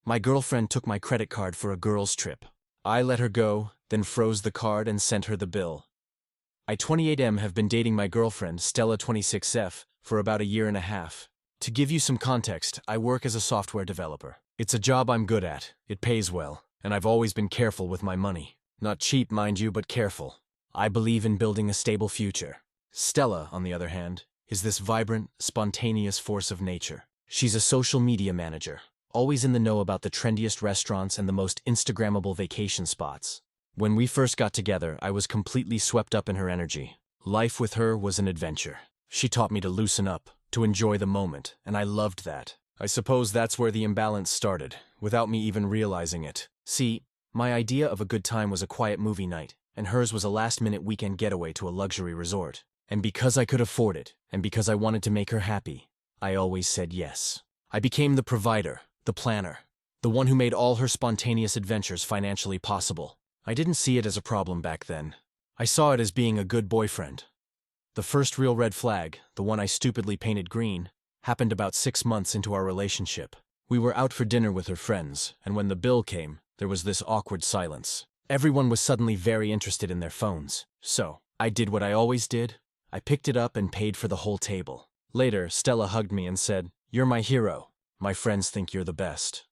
My girlfriend took my credit card for a girls' trip. I let her go, then froze the card and sent her the bill. I, 28M, have been dating my girlfriend, Stella, 26F, for about a year and a half. To give you some context, I work as a software developer. It's a job I'm good at, it pays well, and I've always been careful with my money. Not cheap, mind you, but careful. I believe in building a stable future. Stella, on the other hand, is this vibrant, spontaneous force of nature. She's a social media manager, always in the know about the trendiest restaurants and the most Instagrammable vacation spots. When we first got together, I was completely swept up in her energy. Life with her was an adventure. She taught me to loosen up, to enjoy the moment, and I loved that. I suppose that's where the imbalance started, without me even realizing it. See, my idea of a good time was a quiet movie night, and hers was a last-minute weekend getaway to a luxury resort. And because I could afford it, and because I wanted to make her happy, I always said yes. I became the provider, the planner, the one who made all her spontaneous adventures financially possible. I didn't see it as a problem back then. I saw it as being a good boyfriend. The first real red flag, the one I stupidly painted green, happened about 6 months into our relationship. We were out for dinner with her friends, and when the bill came, there was this awkward silence. Everyone was suddenly very interested in their phones. So, I did what I always did. I picked it up and paid for the whole table. Later, Stella hugged me and said, "You're my hero. My friends think you're the best."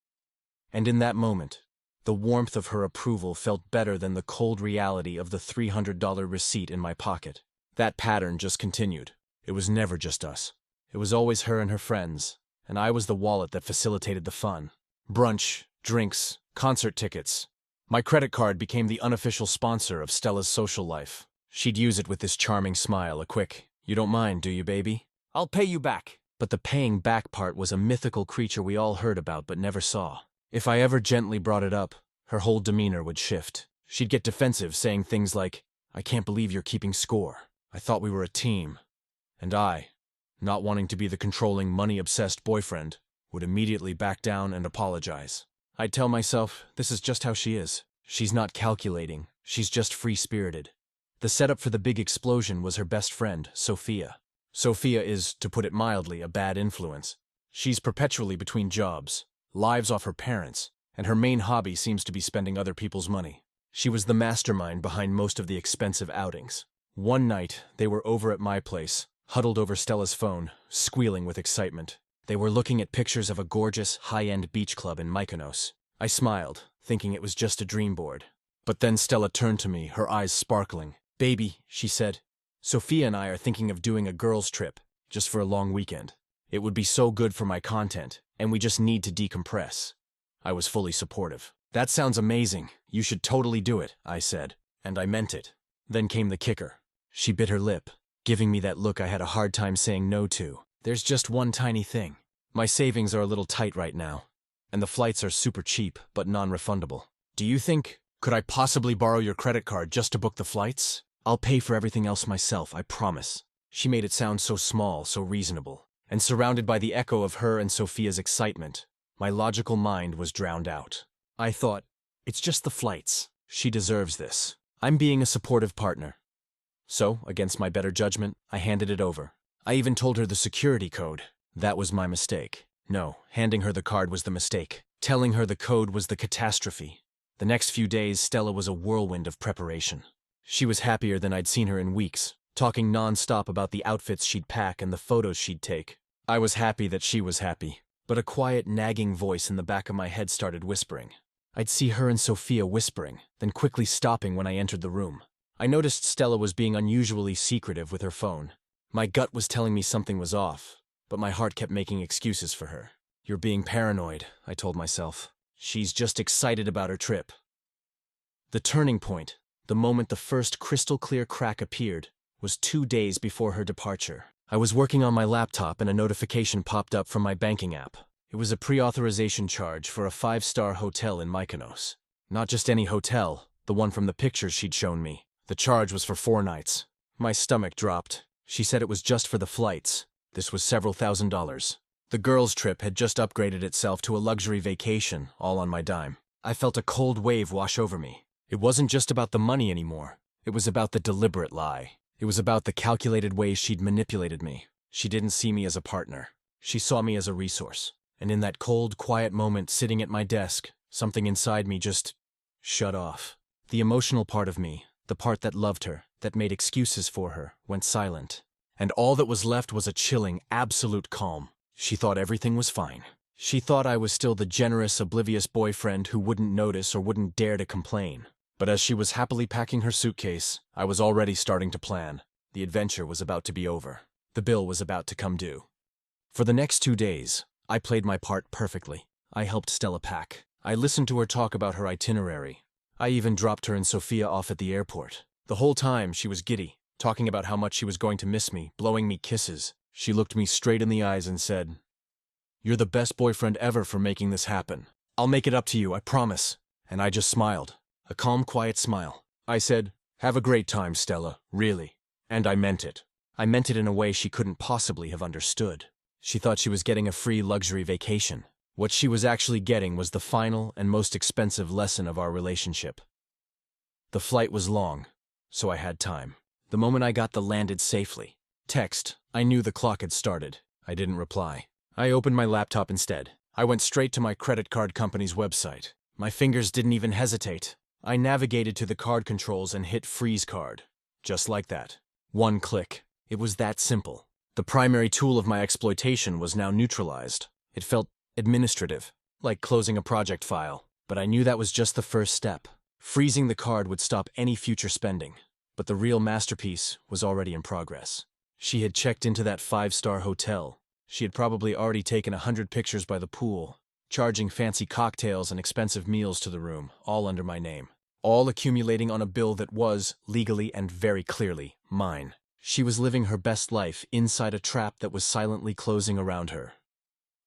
And in that moment, the warmth of her approval felt better than the cold reality of the $300 receipt in my pocket. That pattern just continued. It was never just us. It was always her and her friends, and I was the wallet that facilitated the fun. Brunch, drinks, concert tickets. My credit card became the unofficial sponsor of Stella's social life. She'd use it with this charming smile, a quick, "You don't mind, do you, baby? I'll pay you back." But the paying back part was a mythical creature we all heard about but never saw. If I ever gently brought it up, her whole demeanor would shift. She'd get defensive, saying things like, "I can't believe you're keeping score. I thought we were a team." And I, not wanting to be the controlling, money-obsessed boyfriend, would immediately back down and apologize. I'd tell myself, this is just how she is. She's not calculating, she's just free-spirited. The setup for the big explosion was her best friend, Sophia. Sophia is, to put it mildly, a bad influence. She's perpetually between jobs, lives off her parents, and her main hobby seems to be spending other people's money. She was the mastermind behind most of the expensive outings. One night, they were over at my place, huddled over Stella's phone, squealing with excitement. They were looking at pictures of a gorgeous, high-end beach club in Mykonos. I smiled, thinking it was just a dream board. But then Stella turned to me, her eyes sparkling. "Baby," she said, "Sophia and I are thinking of doing a girls' trip, just for a long weekend. It would be so good for my content, and we just need to decompress." I was fully supportive. "That sounds amazing. You should totally do it," I said. And I meant it. Then came the kicker. She bit her lip, giving me that look I had a hard time saying no to. "There's just one tiny thing. My savings are a little tight right now, and the flights are super cheap, but non-refundable. Could I possibly borrow your credit card just to book the flights? I'll pay for everything else myself, I promise." She made it sound so small, so reasonable. And surrounded by the echo of her and Sophia's excitement, my logical mind was drowned out. I thought, it's just the flights. She deserves this. I'm being a supportive partner. So, against my better judgment, I handed it over. I even told her the security code. That was my mistake. No, handing her the card was the mistake. Telling her the code was the catastrophe. The next few days, Stella was a whirlwind of preparation. She was happier than I'd seen her in weeks, talking non-stop about the outfits she'd pack and the photos she'd take. I was happy that she was happy, but a quiet, nagging voice in the back of my head started whispering. I'd see her and Sophia whispering, then quickly stopping when I entered the room. I noticed Stella was being unusually secretive with her phone. My gut was telling me something was off, but my heart kept making excuses for her. "You're being paranoid," I told myself. "She's just excited about her trip." The turning point, the moment the first crystal-clear crack appeared, was 2 days before her departure. I was working on my laptop and a notification popped up from my banking app. It was a pre-authorization charge for a 5-star hotel in Mykonos. Not just any hotel, the one from the pictures she'd shown me. The charge was for 4 nights. My stomach dropped. She said it was just for the flights. This was several $1,000s. The girls' trip had just upgraded itself to a luxury vacation, all on my dime. I felt a cold wave wash over me. It wasn't just about the money anymore. It was about the deliberate lie. It was about the calculated ways she'd manipulated me. She didn't see me as a partner. She saw me as a resource. And in that cold, quiet moment sitting at my desk, something inside me just shut off. The emotional part of me, the part that loved her, that made excuses for her, went silent. And all that was left was a chilling, absolute calm. She thought everything was fine. She thought I was still the generous, oblivious boyfriend who wouldn't notice or wouldn't dare to complain. But as she was happily packing her suitcase, I was already starting to plan. The adventure was about to be over. The bill was about to come due. For the next 2 days, I played my part perfectly. I helped Stella pack. I listened to her talk about her itinerary. I even dropped her and Sophia off at the airport. The whole time, she was giddy, talking about how much she was going to miss me, blowing me kisses. She looked me straight in the eyes and said, "You're the best boyfriend ever for making this happen. I'll make it up to you, I promise." And I just smiled. A calm, quiet smile. I said, "Have a great time, Stella, really." And I meant it. I meant it in a way she couldn't possibly have understood. She thought she was getting a free luxury vacation. What she was actually getting was the final and most expensive lesson of our relationship. The flight was long, so I had time. The moment I got the landed safely. Text, I knew the clock had started. I didn't reply. I opened my laptop instead. I went straight to my credit card company's website. My fingers didn't even hesitate. I navigated to the card controls and hit freeze card. Just like that. One click. It was that simple. The primary tool of my exploitation was now neutralized. It felt administrative, like closing a project file. But I knew that was just the first step. Freezing the card would stop any future spending. But the real masterpiece was already in progress. She had checked into that 5-star hotel. She had probably already taken 100 pictures by the pool, charging fancy cocktails and expensive meals to the room, all under my name. All accumulating on a bill that was, legally and very clearly, mine. She was living her best life inside a trap that was silently closing around her.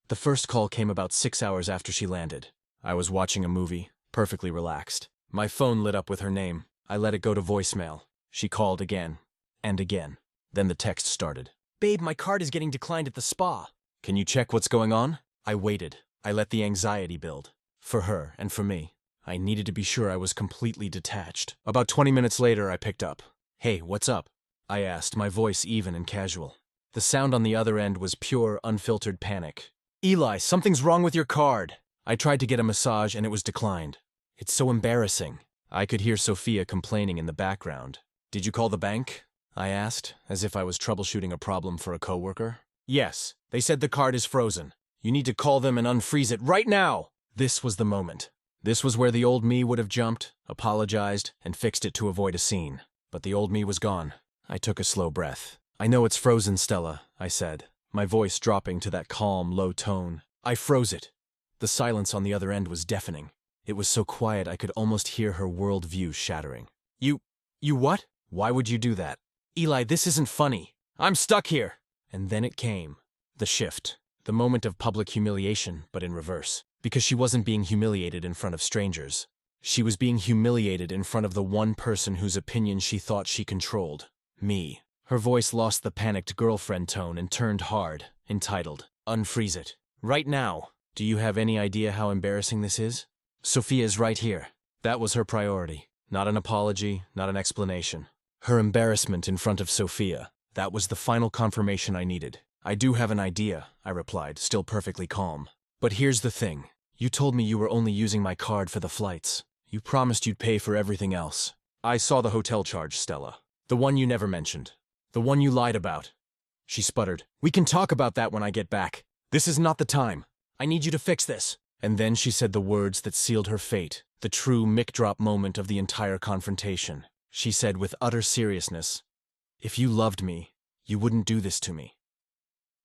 The first call came about 6 hours after she landed. I was watching a movie, perfectly relaxed. My phone lit up with her name. I let it go to voicemail. She called again, and again. Then the text started. "Babe, my card is getting declined at the spa. Can you check what's going on?" I waited. I let the anxiety build. For her and for me. I needed to be sure I was completely detached. About 20 minutes later, I picked up. "Hey, what's up?" I asked, my voice even and casual. The sound on the other end was pure, unfiltered panic. "Eli, something's wrong with your card." I tried to get a massage and it was declined. "It's so embarrassing." I could hear Sophia complaining in the background. "Did you call the bank?" I asked, as if I was troubleshooting a problem for a coworker. "Yes, they said the card is frozen. You need to call them and unfreeze it right now." This was the moment. This was where the old me would have jumped, apologized, and fixed it to avoid a scene. But the old me was gone. I took a slow breath. "I know it's frozen, Stella," I said, my voice dropping to that calm, low tone. "I froze it." The silence on the other end was deafening. It was so quiet I could almost hear her worldview shattering. You what? Why would you do that?" "Eli, this isn't funny. I'm stuck here." And then it came. The shift. The moment of public humiliation, but in reverse. Because she wasn't being humiliated in front of strangers. She was being humiliated in front of the one person whose opinion she thought she controlled. Me. Her voice lost the panicked girlfriend tone and turned hard, entitled, "Unfreeze it. Right now. Do you have any idea how embarrassing this is? Sophia's right here." That was her priority. Not an apology, not an explanation. Her embarrassment in front of Sophia. That was the final confirmation I needed. "I do have an idea," I replied, still perfectly calm. "But here's the thing. You told me you were only using my card for the flights. You promised you'd pay for everything else." "I saw the hotel charge, Stella. The one you never mentioned. The one you lied about." She sputtered. "We can talk about that when I get back. This is not the time. I need you to fix this." And then she said the words that sealed her fate, the true mic-drop moment of the entire confrontation. She said with utter seriousness, "If you loved me, you wouldn't do this to me."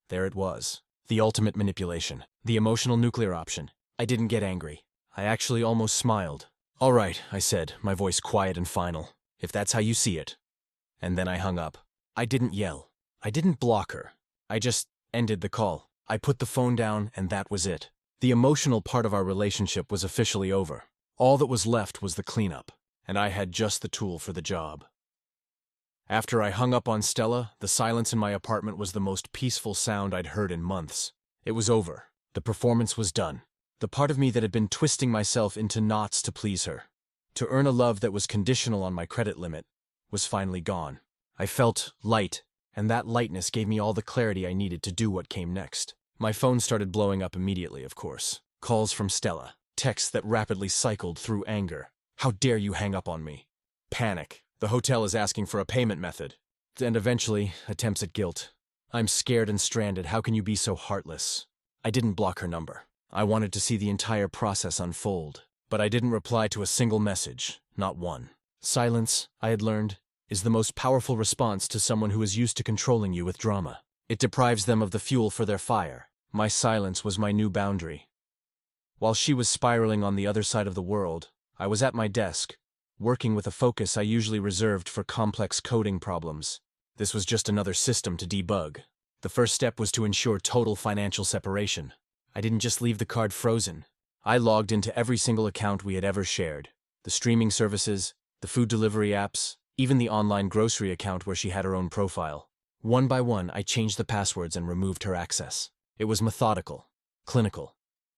There it was. The ultimate manipulation. The emotional nuclear option. I didn't get angry. I actually almost smiled. "All right," I said, my voice quiet and final. "If that's how you see it." And then I hung up. I didn't yell. I didn't block her. I just ended the call. I put the phone down, and that was it. The emotional part of our relationship was officially over. All that was left was the cleanup, and I had just the tool for the job. After I hung up on Stella, the silence in my apartment was the most peaceful sound I'd heard in months. It was over. The performance was done. The part of me that had been twisting myself into knots to please her, to earn a love that was conditional on my credit limit, was finally gone. I felt light, and that lightness gave me all the clarity I needed to do what came next. My phone started blowing up immediately, of course. Calls from Stella. Texts that rapidly cycled through anger. How dare you hang up on me? Panic. The hotel is asking for a payment method. And eventually, attempts at guilt. I'm scared and stranded. How can you be so heartless? I didn't block her number. I wanted to see the entire process unfold. But I didn't reply to a single message. Not one. Silence, I had learned, is the most powerful response to someone who is used to controlling you with drama. It deprives them of the fuel for their fire. My silence was my new boundary. While she was spiraling on the other side of the world, I was at my desk, working with a focus I usually reserved for complex coding problems. This was just another system to debug. The first step was to ensure total financial separation. I didn't just leave the card frozen. I logged into every single account we had ever shared. The streaming services, the food delivery apps, even the online grocery account where she had her own profile. One by one, I changed the passwords and removed her access. It was methodical, clinical.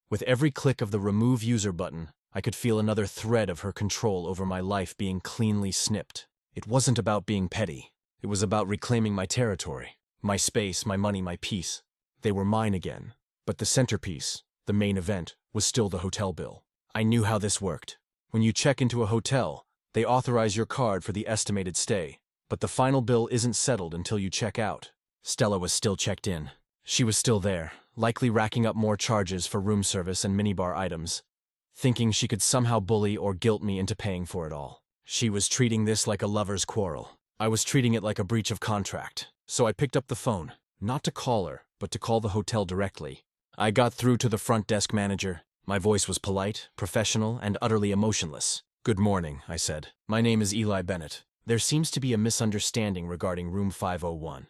With every click of the Remove User button, I could feel another thread of her control over my life being cleanly snipped. It wasn't about being petty. It was about reclaiming my territory, my space, my money, my peace. They were mine again. But the centerpiece, the main event, was still the hotel bill. I knew how this worked. When you check into a hotel, they authorize your card for the estimated stay. But the final bill isn't settled until you check out. Stella was still checked in. She was still there, likely racking up more charges for room service and minibar items, thinking she could somehow bully or guilt me into paying for it all. She was treating this like a lover's quarrel. I was treating it like a breach of contract. So I picked up the phone, not to call her, but to call the hotel directly. I got through to the front desk manager. My voice was polite, professional, and utterly emotionless. "Good morning," I said. "My name is Eli Bennett. There seems to be a misunderstanding regarding room 501.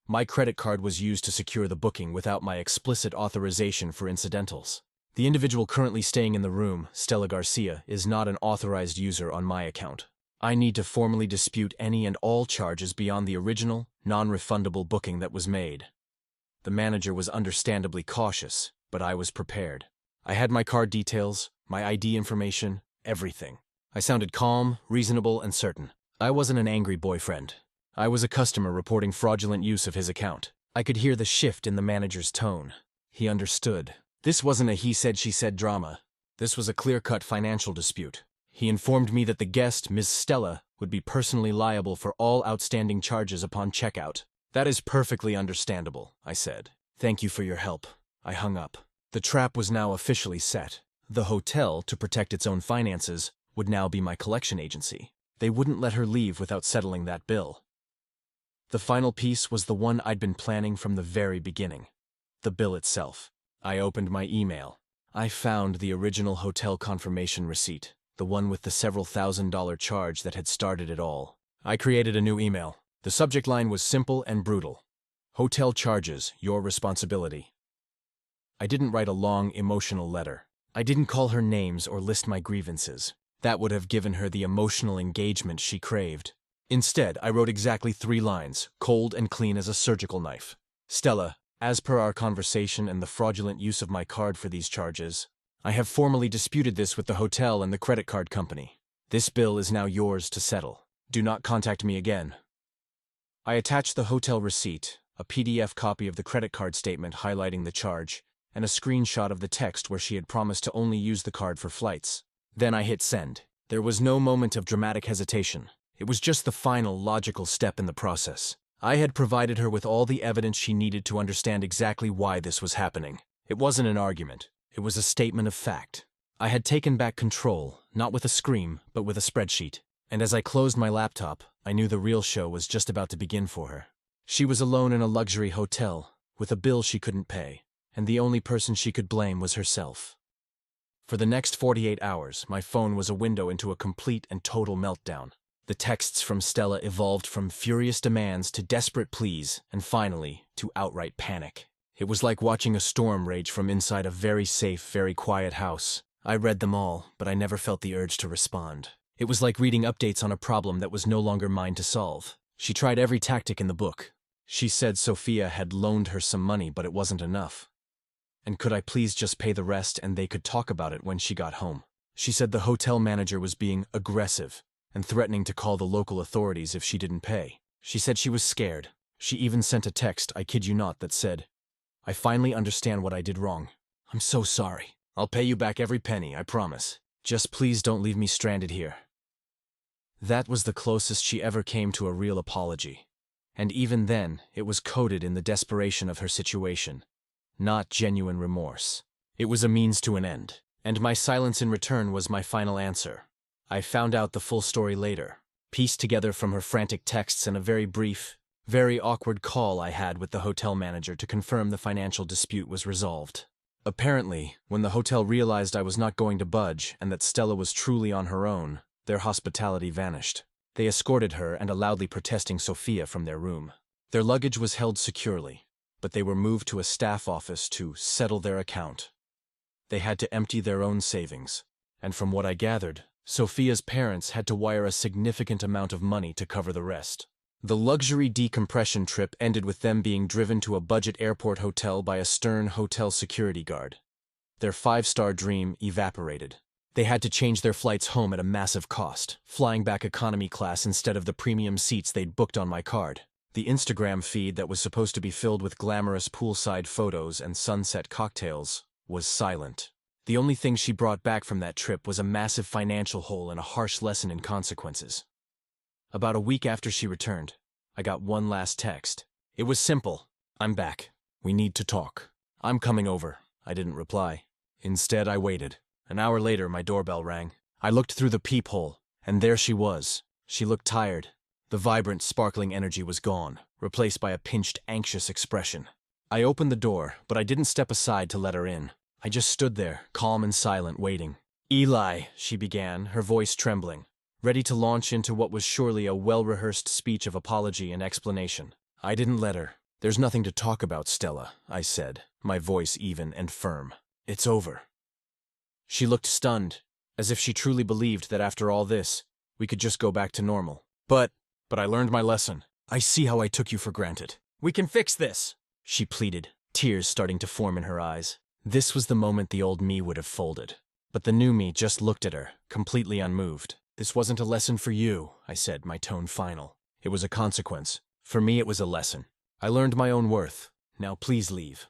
My credit card was used to secure the booking without my explicit authorization for incidentals. The individual currently staying in the room, Stella Garcia, is not an authorized user on my account. I need to formally dispute any and all charges beyond the original, non-refundable booking that was made." The manager was understandably cautious, but I was prepared. I had my card details, my ID information, everything. I sounded calm, reasonable, and certain. I wasn't an angry boyfriend. I was a customer reporting fraudulent use of his account. I could hear the shift in the manager's tone. He understood. This wasn't a he said she said drama. This was a clear-cut financial dispute. He informed me that the guest, Ms. Stella, would be personally liable for all outstanding charges upon checkout. "That is perfectly understandable," I said. "Thank you for your help." I hung up. The trap was now officially set. The hotel, to protect its own finances, would now be my collection agency. They wouldn't let her leave without settling that bill. The final piece was the one I'd been planning from the very beginning. The bill itself. I opened my email. I found the original hotel confirmation receipt, the one with the several $1,000 charge that had started it all. I created a new email. The subject line was simple and brutal. "Hotel charges, your responsibility." I didn't write a long, emotional letter. I didn't call her names or list my grievances. That would have given her the emotional engagement she craved. Instead, I wrote exactly 3 lines, cold and clean as a surgical knife. "Stella, as per our conversation and the fraudulent use of my card for these charges, I have formally disputed this with the hotel and the credit card company. This bill is now yours to settle. Do not contact me again." I attached the hotel receipt, a PDF copy of the credit card statement highlighting the charge, and a screenshot of the text where she had promised to only use the card for flights. Then I hit send. There was no moment of dramatic hesitation. It was just the final, logical step in the process. I had provided her with all the evidence she needed to understand exactly why this was happening. It wasn't an argument. It was a statement of fact. I had taken back control, not with a scream, but with a spreadsheet. And as I closed my laptop, I knew the real show was just about to begin for her. She was alone in a luxury hotel, with a bill she couldn't pay, and the only person she could blame was herself. For the next 48 hours, my phone was a window into a complete and total meltdown. The texts from Stella evolved from furious demands to desperate pleas, and finally, to outright panic. It was like watching a storm rage from inside a very safe, very quiet house. I read them all, but I never felt the urge to respond. It was like reading updates on a problem that was no longer mine to solve. She tried every tactic in the book. She said Sophia had loaned her some money, but it wasn't enough. And could I please just pay the rest and they could talk about it when she got home? She said the hotel manager was being aggressive and threatening to call the local authorities if she didn't pay. She said she was scared. She even sent a text, I kid you not, that said, I finally understand what I did wrong. I'm so sorry. I'll pay you back every penny, I promise. Just please don't leave me stranded here. That was the closest she ever came to a real apology. And even then, it was coded in the desperation of her situation, not genuine remorse. It was a means to an end, and my silence in return was my final answer. I found out the full story later, pieced together from her frantic texts and a very brief, very awkward call I had with the hotel manager to confirm the financial dispute was resolved. Apparently, when the hotel realized I was not going to budge and that Stella was truly on her own, their hospitality vanished. They escorted her and a loudly protesting Sophia from their room. Their luggage was held securely, but they were moved to a staff office to settle their account. They had to empty their own savings, and from what I gathered, Sophia's parents had to wire a significant amount of money to cover the rest. The luxury decompression trip ended with them being driven to a budget airport hotel by a stern hotel security guard. Their 5-star dream evaporated. They had to change their flights home at a massive cost, flying back economy class instead of the premium seats they'd booked on my card. The Instagram feed that was supposed to be filled with glamorous poolside photos and sunset cocktails was silent. The only thing she brought back from that trip was a massive financial hole and a harsh lesson in consequences. About a week after she returned, I got one last text. It was simple. "I'm back. We need to talk." "I'm coming over," I didn't reply. Instead, I waited. An hour later, my doorbell rang. I looked through the peephole, and there she was. She looked tired. The vibrant, sparkling energy was gone, replaced by a pinched, anxious expression. I opened the door, but I didn't step aside to let her in. I just stood there, calm and silent, waiting. "Eli," she began, her voice trembling, ready to launch into what was surely a well-rehearsed speech of apology and explanation. I didn't let her. "There's nothing to talk about, Stella," I said, my voice even and firm. "It's over." She looked stunned, as if she truly believed that after all this, we could just go back to normal. But I learned my lesson. I see how I took you for granted. "We can fix this," she pleaded, tears starting to form in her eyes. This was the moment the old me would have folded. But the new me just looked at her, completely unmoved. "This wasn't a lesson for you," I said, my tone final. "It was a consequence. For me, it was a lesson. I learned my own worth. Now please leave."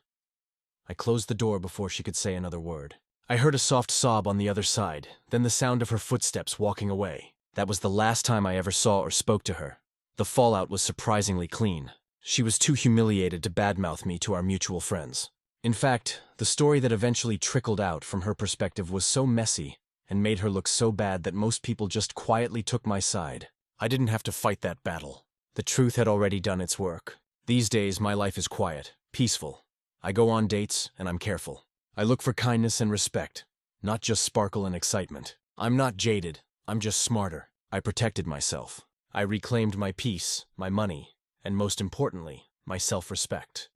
I closed the door before she could say another word. I heard a soft sob on the other side, then the sound of her footsteps walking away. That was the last time I ever saw or spoke to her. The fallout was surprisingly clean. She was too humiliated to badmouth me to our mutual friends. In fact, the story that eventually trickled out from her perspective was so messy and made her look so bad that most people just quietly took my side. I didn't have to fight that battle. The truth had already done its work. These days, my life is quiet, peaceful. I go on dates, and I'm careful. I look for kindness and respect, not just sparkle and excitement. I'm not jaded. I'm just smarter. I protected myself. I reclaimed my peace, my money, and most importantly, my self-respect.